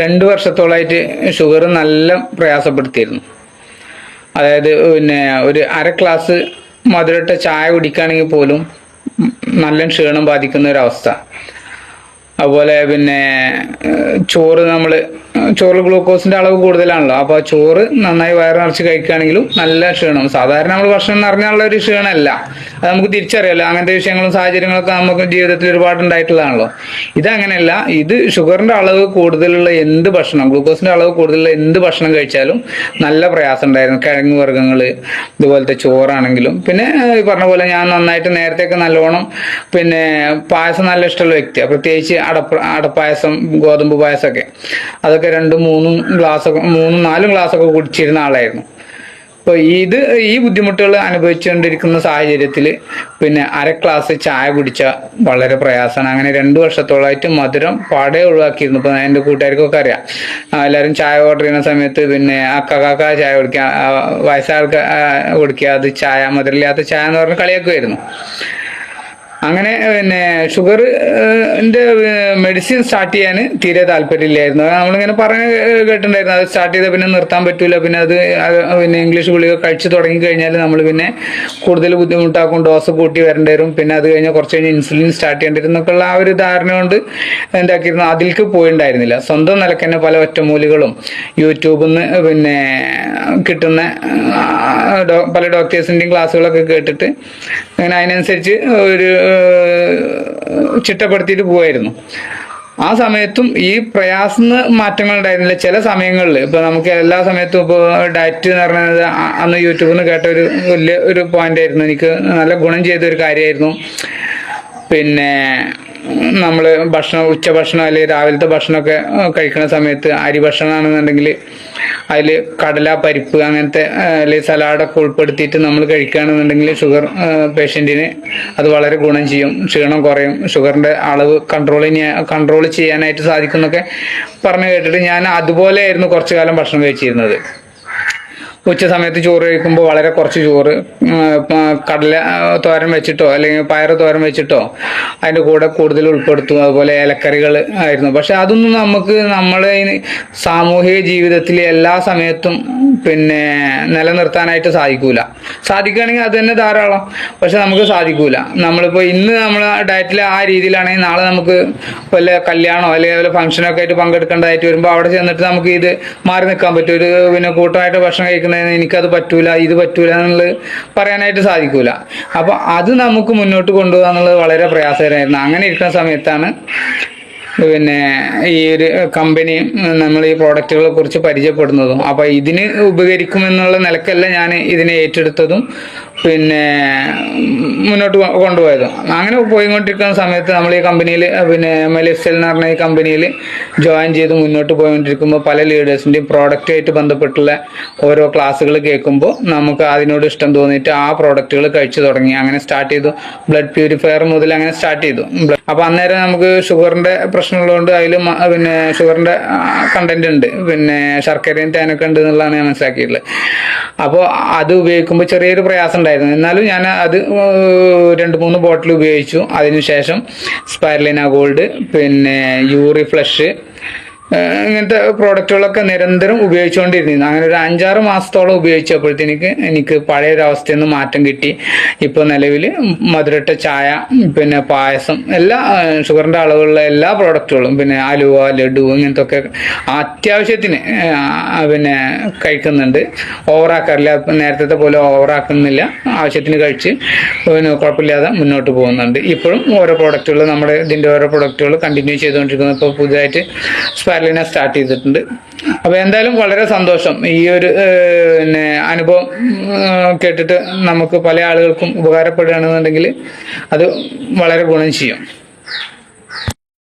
2 വർഷത്തോളമായിട്ട് sugar നല്ല പ്രയാസപ്പെടുത്തിയിരുന്നു. അതായത് പിന്നെ ഒരു അര ഗ്ലാസ് മധുരട്ട ചായ കുടിക്കുകയാണെങ്കിൽ പോലും നല്ല ക്ഷീണം ബാധിക്കുന്ന ഒരവസ്ഥ. അതുപോലെ പിന്നെ ചോറ് ഗ്ലൂക്കോസിന്റെ അളവ് കൂടുതലാണല്ലോ, അപ്പൊ ചോറ് നന്നായി വയറ് നിറച്ച് കഴിക്കുകയാണെങ്കിലും നല്ല ക്ഷീണം. സാധാരണ നമ്മൾ ഭക്ഷണം നിറഞ്ഞുള്ള ഒരു ക്ഷീണമല്ല, അത് നമുക്ക് തിരിച്ചറിയാലോ. അങ്ങനത്തെ വിഷയങ്ങളും സാഹചര്യങ്ങളൊക്കെ നമുക്ക് ജീവിതത്തിൽ ഒരുപാട് ഉണ്ടായിട്ടുള്ളതാണല്ലോ. ഇതങ്ങനെയല്ല, ഇത് ഷുഗറിന്റെ അളവ് കൂടുതലുള്ള എന്ത് ഭക്ഷണം, ഗ്ലൂക്കോസിന്റെ അളവ് കൂടുതലുള്ള എന്ത് ഭക്ഷണം കഴിച്ചാലും നല്ല പ്രയാസം ഉണ്ടായിരുന്നു. കിഴങ്ങ് വർഗ്ഗങ്ങള്, ഇതുപോലത്തെ ചോറാണെങ്കിലും. പിന്നെ ഈ പറഞ്ഞ പോലെ ഞാൻ നന്നായിട്ട് നേരത്തെയൊക്കെ നല്ലോണം പിന്നെ പായസം നല്ല ഇഷ്ടമുള്ള വ്യക്തിയാണ്. പ്രത്യേകിച്ച് അടപ്പായസം, ഗോതമ്പ് പായസമൊക്കെ, അതൊക്കെ 2-3 ഗ്ലാസ്സൊക്കെ കുടിച്ചിരുന്ന ആളായിരുന്നു. അപ്പോൾ ഈ ബുദ്ധിമുട്ടുകൾ അനുഭവിച്ചുകൊണ്ടിരിക്കുന്ന സാഹചര്യത്തിൽ പിന്നെ അര ഗ്ലാസ് ചായ കുടിച്ചാൽ വളരെ പ്രയാസമാണ്. അങ്ങനെ 2 വർഷത്തോളമായിട്ട് മധുരം പാടെ ഒഴിവാക്കിയിരുന്നു. ഇപ്പൊ എൻ്റെ കൂട്ടുകാർക്കൊക്കെ അറിയാം, എല്ലാവരും ചായ ഓർഡർ ചെയ്യുന്ന സമയത്ത് പിന്നെ കാക്ക ചായ കുടിക്കുക, വയസ്സാൾക്ക് കുടിക്കുക, അത് ചായ, മധുരമില്ലാത്ത ചായ എന്ന് പറഞ്ഞ് കളിയാക്കുമായിരുന്നു. അങ്ങനെ പിന്നെ ഷുഗറിന്റെ മെഡിസിൻ സ്റ്റാർട്ട് ചെയ്യാൻ തീരെ താല്പര്യമില്ലായിരുന്നു. നമ്മളിങ്ങനെ പറഞ്ഞ് കേട്ടിട്ടുണ്ടായിരുന്നു, അത് സ്റ്റാർട്ട് ചെയ്താൽ പിന്നെ നിർത്താൻ പറ്റൂല, പിന്നെ പിന്നെ ഇംഗ്ലീഷ് ഗുളിക കഴിച്ചു തുടങ്ങി കഴിഞ്ഞാൽ നമ്മൾ പിന്നെ കൂടുതൽ ബുദ്ധിമുട്ടാക്കും, ഡോസ് കൂട്ടി വരേണ്ടി വരും, പിന്നെ അത് കഴിഞ്ഞാൽ കുറച്ച് കഴിഞ്ഞ് ഇൻസുലിൻ സ്റ്റാർട്ട് ചെയ്യേണ്ടി വരും എന്നൊക്കെയുള്ള ആ ഒരു ധാരണ കൊണ്ട് എന്താക്കിയിരുന്നു, അതിലേക്ക് പോയിണ്ടായിരുന്നില്ല. സ്വന്തം നിലയ്ക്ക് തന്നെ പല ഒറ്റമൂലികളും യൂട്യൂബിൽ നിന്ന് പിന്നെ കിട്ടുന്ന പല ഡോക്ടേഴ്സിൻ്റെയും ക്ലാസ്സുകളൊക്കെ കേട്ടിട്ട് അങ്ങനെ അതിനനുസരിച്ച് ഒരു ചിട്ടപ്പെടുത്തിയിട്ട് പോവായിരുന്നു. ആ സമയത്തും ഈ പ്രയാസത്തിന് മാറ്റങ്ങൾ ഉണ്ടായിരുന്നില്ല. ചില സമയങ്ങളിൽ ഇപ്പൊ നമുക്ക് എല്ലാ സമയത്തും ഇപ്പോൾ ഡയറ്റ് എന്ന് പറഞ്ഞത് അന്ന് യൂട്യൂബിൽ നിന്ന് കേട്ട ഒരു പോയിന്റ് ആയിരുന്നു. എനിക്ക് നല്ല ഗുണം ചെയ്ത ഒരു കാര്യമായിരുന്നു. പിന്നെ നമ്മൾ ഉച്ചഭക്ഷണം അല്ലെങ്കിൽ രാവിലത്തെ ഭക്ഷണമൊക്കെ കഴിക്കുന്ന സമയത്ത് അരി ഭക്ഷണമാണെന്നുണ്ടെങ്കിൽ അതിൽ കടല, പരിപ്പ് അങ്ങനത്തെ അല്ലെങ്കിൽ സലാഡൊക്കെ ഉൾപ്പെടുത്തിയിട്ട് നമ്മൾ കഴിക്കുകയാണെന്നുണ്ടെങ്കിൽ പേഷ്യൻറ്റിന് അത് വളരെ ഗുണം ചെയ്യും, ക്ഷീണം കുറയും, ഷുഗറിൻ്റെ അളവ് കൺട്രോൾ ചെയ്യാനായിട്ട് സാധിക്കും എന്നൊക്കെ പറഞ്ഞു കേട്ടിട്ട് ഞാൻ അതുപോലെയായിരുന്നു കുറച്ചു കാലം ഭക്ഷണം കഴിച്ചിരുന്നത്. ഉച്ച സമയത്ത് ചോറ് കഴിക്കുമ്പോൾ വളരെ കുറച്ച് ചോറ്, കടല തോരൻ വെച്ചിട്ടോ അല്ലെങ്കിൽ പയറ് തോരൻ വെച്ചിട്ടോ അതിൻ്റെ കൂടെ കൂടുതൽ ഉൾപ്പെടുത്തും. അതുപോലെ ഇലക്കറികൾ ആയിരുന്നു. പക്ഷെ അതൊന്നും നമ്മളെ സാമൂഹിക ജീവിതത്തിൽ എല്ലാ സമയത്തും പിന്നെ നിലനിർത്താനായിട്ട് സാധിക്കുകയാണെങ്കിൽ അത് തന്നെ ധാരാളം. പക്ഷെ നമുക്ക് സാധിക്കൂല. നമ്മളിപ്പോൾ ഇന്ന് നമ്മൾ ഡയറ്റിൽ ആ രീതിയിലാണെങ്കിൽ നാളെ നമുക്ക് വല്ല കല്യാണമോ അല്ലെങ്കിൽ വല്ല ഫംഗ്ഷനൊക്കെ ആയിട്ട് പങ്കെടുക്കേണ്ടതായിട്ട് വരുമ്പോൾ അവിടെ ചെന്നിട്ട് നമുക്ക് ഇത് മാറി നിൽക്കാൻ പറ്റും. പിന്നെ കൂട്ടമായിട്ട് ഭക്ഷണം കഴിക്കുന്ന എനിക്കത് പറ്റൂല, ഇത് പറ്റൂല എന്നുള്ളത് പറയാനായിട്ട് സാധിക്കൂല. അപ്പൊ അത് നമുക്ക് മുന്നോട്ട് കൊണ്ടുപോകുക എന്നുള്ളത് വളരെ പ്രയാസകരമായിരുന്നു. അങ്ങനെ ഇരിക്കുന്ന സമയത്താണ് പിന്നെ ഈ ഒരു കമ്പനി നമ്മൾ ഈ പ്രോഡക്റ്റുകളെ കുറിച്ച് പരിചയപ്പെടുന്നതും അപ്പൊ ഇതിന് ഉപകരിക്കുമെന്നുള്ള നിലക്കല്ല ഞാൻ ഇതിനെ ഏറ്റെടുത്തതും പിന്നെ മുന്നോട്ട് കൊണ്ടുപോയതും. അങ്ങനെ പോയിക്കൊണ്ടിരിക്കുന്ന സമയത്ത് നമ്മൾ ഈ കമ്പനിയിൽ പിന്നെ MLFCL എന്ന് പറഞ്ഞ ഈ കമ്പനിയിൽ ജോയിൻ ചെയ്ത് മുന്നോട്ട് പോയിക്കൊണ്ടിരിക്കുമ്പോൾ പല ലീഡേഴ്സിൻ്റെയും പ്രോഡക്റ്റുമായിട്ട് ബന്ധപ്പെട്ടുള്ള ഓരോ ക്ലാസ്സുകൾ കേൾക്കുമ്പോൾ നമുക്ക് അതിനോട് ഇഷ്ടം തോന്നിയിട്ട് ആ പ്രോഡക്റ്റുകൾ കഴിച്ചു തുടങ്ങി. അങ്ങനെ സ്റ്റാർട്ട് ചെയ്തു. ബ്ലഡ് പ്യൂരിഫയർ മുതൽ അങ്ങനെ സ്റ്റാർട്ട് ചെയ്തു. അപ്പൊ അന്നേരം നമുക്ക് ഷുഗറിന്റെ പ്രശ്നമുള്ളതുകൊണ്ട് അതിൽ പിന്നെ ഷുഗറിന്റെ കണ്ടന്റ് ഉണ്ട്, പിന്നെ ശർക്കരയും തേനൊക്കെ ഉണ്ട് എന്നുള്ളതാണ് ഞാൻ മനസ്സിലാക്കിയിട്ടുള്ളത്. അപ്പോൾ അത് ഉപയോഗിക്കുമ്പോൾ ചെറിയൊരു പ്രയാസം ഉണ്ടായിരുന്നു. എന്നാലും ഞാൻ അത് 2-3 ബോട്ടിൽ ഉപയോഗിച്ചു. അതിനുശേഷം സ്പൈറലിന ഗോൾഡ്, പിന്നെ യൂറി ഫ്ലഷ്, ഇങ്ങനത്തെ പ്രോഡക്റ്റുകളൊക്കെ നിരന്തരം ഉപയോഗിച്ചുകൊണ്ടിരുന്നു. അങ്ങനെ ഒരു 5-6 മാസത്തോളം ഉപയോഗിച്ചപ്പോഴത്തേക്ക് എനിക്ക് പഴയൊരവസ്ഥയിൽ നിന്ന് മാറ്റം കിട്ടി. ഇപ്പോൾ നിലവിൽ മധുരട്ട ചായ, പിന്നെ പായസം, എല്ലാ ഷുഗറിൻ്റെ അളവുള്ള എല്ലാ പ്രോഡക്റ്റുകളും, പിന്നെ അലുവ, ലഡു ഇങ്ങനത്തെ ഒക്കെ അത്യാവശ്യത്തിന് പിന്നെ കഴിക്കുന്നുണ്ട്. ഓവറാക്കാറില്ല, നേരത്തെ പോലെ ഓവറാക്കുന്നില്ല. ആവശ്യത്തിന് കഴിച്ച് പിന്നെ കുഴപ്പമില്ലാതെ മുന്നോട്ട് പോകുന്നുണ്ട്. ഇപ്പോഴും ഓരോ പ്രോഡക്റ്റുകൾ ഇതിൻ്റെ ഓരോ പ്രോഡക്റ്റുകൾ കണ്ടിന്യൂ ചെയ്തുകൊണ്ടിരിക്കുന്നു. ഇപ്പോൾ പുതുതായിട്ട് സ്പൈറലിന സ്റ്റാർട്ട് ചെയ്തിട്ടുണ്ട്. അപ്പൊ എന്തായാലും വളരെ സന്തോഷം. ഈ ഒരു പിന്നെ അനുഭവം കേട്ടിട്ട് നമുക്ക് പല ആളുകൾക്കും ഉപകാരപ്പെടുകയാണെന്നുണ്ടെങ്കിൽ അത് വളരെ ഗുണം ചെയ്യും.